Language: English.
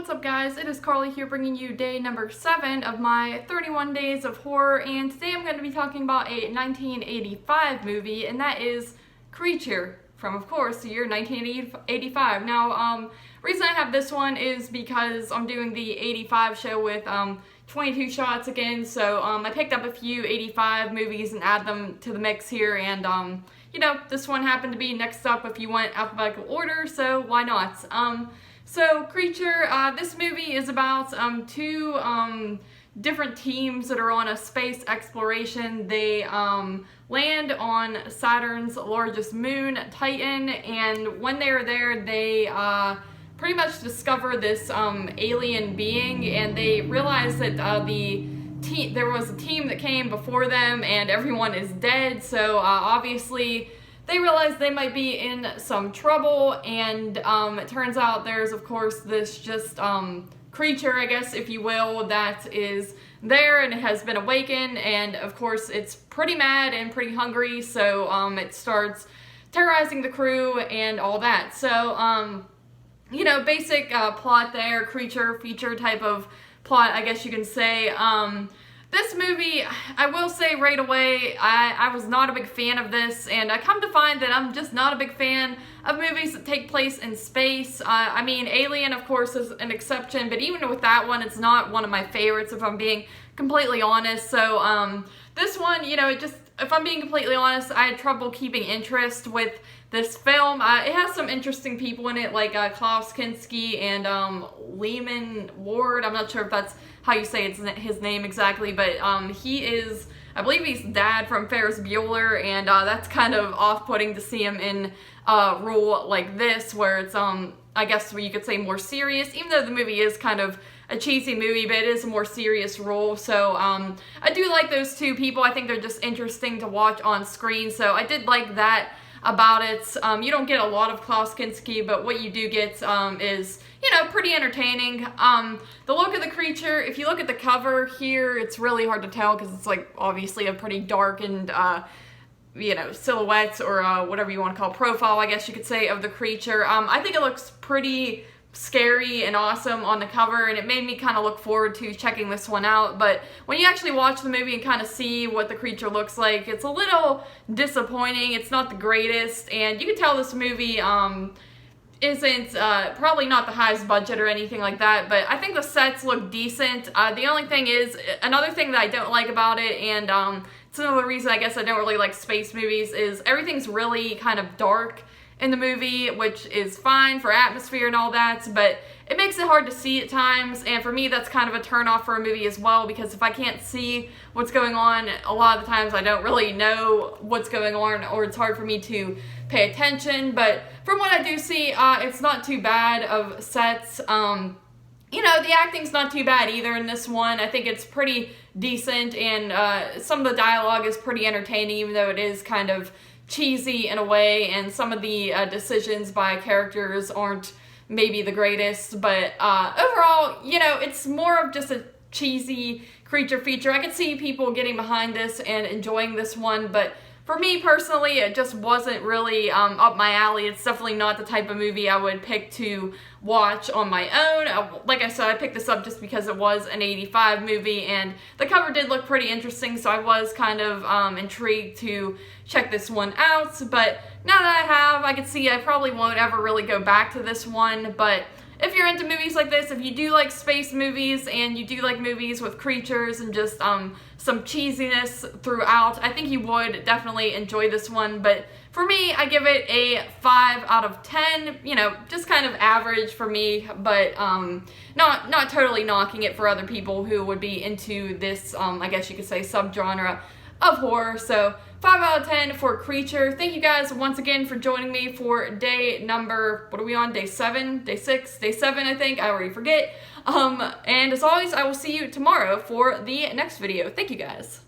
What's up guys, it is Carly here bringing you day number 7 of my 31 days of horror, and today I'm going to be talking about a 1985 movie, and that is Creature from, of course, the year 1985. Now, reason I have this one is because I'm doing the 85 show with 22 shots again, so I picked up a few 85 movies and add them to the mix here, and you know, this one happened to be next up if you want alphabetical order, so why not? So Creature, this movie is about two different teams that are on a space exploration. They land on Saturn's largest moon, Titan, and when they're there, they pretty much discover this alien being, and they realize that there was a team that came before them and everyone is dead, so obviously they realize they might be in some trouble, and it turns out there's, of course, this just creature, I guess, if you will, that is there and it has been awakened, and of course it's pretty mad and pretty hungry, so it starts terrorizing the crew and all that. So, you know, basic plot there, creature, feature type of plot, I guess you can say. This movie, I will say right away, I was not a big fan of this, and I come to find that I'm just not a big fan of movies that take place in space. I mean, Alien, of course, is an exception, but even with that one, it's not one of my favorites, if I'm being completely honest. So, this one, you know, if I'm being completely honest, I had trouble keeping interest with this film. It has some interesting people in it, like Klaus Kinski and Lehman Ward. I'm not sure if that's how you say his name exactly, but he is, I believe he's dad from Ferris Bueller, and that's kind of off-putting to see him in a role like this, where it's, I guess you could say more serious, even though the movie is kind of a cheesy movie, but it is a more serious role. So I do like those two people. I think they're just interesting to watch on screen, so I did like that about it. You don't get a lot of Klaus Kinski, but what you do get is, you know, pretty entertaining. The look of the creature, if you look at the cover here, it's really hard to tell because it's like obviously a pretty darkened you know, silhouette or whatever you want to call profile, I guess you could say, of the creature. I think it looks pretty scary and awesome on the cover, and it made me kind of look forward to checking this one out. But when you actually watch the movie and kind of see what the creature looks like, it's a little disappointing. It's not the greatest, and you can tell this movie isn't probably not the highest budget or anything like that, but I think the sets look decent. The only thing is, another thing that I don't like about it, and it's another reason I guess I don't really like space movies, is everything's really kind of dark in the movie, which is fine for atmosphere and all that, but it makes it hard to see at times, and for me that's kind of a turn off for a movie as well, because if I can't see what's going on, a lot of the times I don't really know what's going on, or it's hard for me to pay attention. But from what I do see, it's not too bad of sets. You know, the acting's not too bad either in this one. I think it's pretty decent, and some of the dialogue is pretty entertaining, even though it is kind of cheesy in a way, and some of the decisions by characters aren't maybe the greatest, but overall, you know, it's more of just a cheesy creature feature. I could see people getting behind this and enjoying this one, but for me personally, it just wasn't really up my alley. It's definitely not the type of movie I would pick to watch on my own. Like I said, I picked this up just because it was an 85 movie, and the cover did look pretty interesting, so I was kind of intrigued to check this one out. But now that I can see I probably won't ever really go back to this one. But if you're into movies like this, if you do like space movies and you do like movies with creatures and just some cheesiness throughout, I think you would definitely enjoy this one. But for me, I give it a 5 out of 10, you know, just kind of average for me, but not totally knocking it for other people who would be into this, I guess you could say, subgenre of horror. So 5 out of 10 for Creature. Thank you guys once again for joining me for day number, what are we on, day 7? Day 6? Day 7, I think. I already forget. And as always, I will see you tomorrow for the next video. Thank you guys.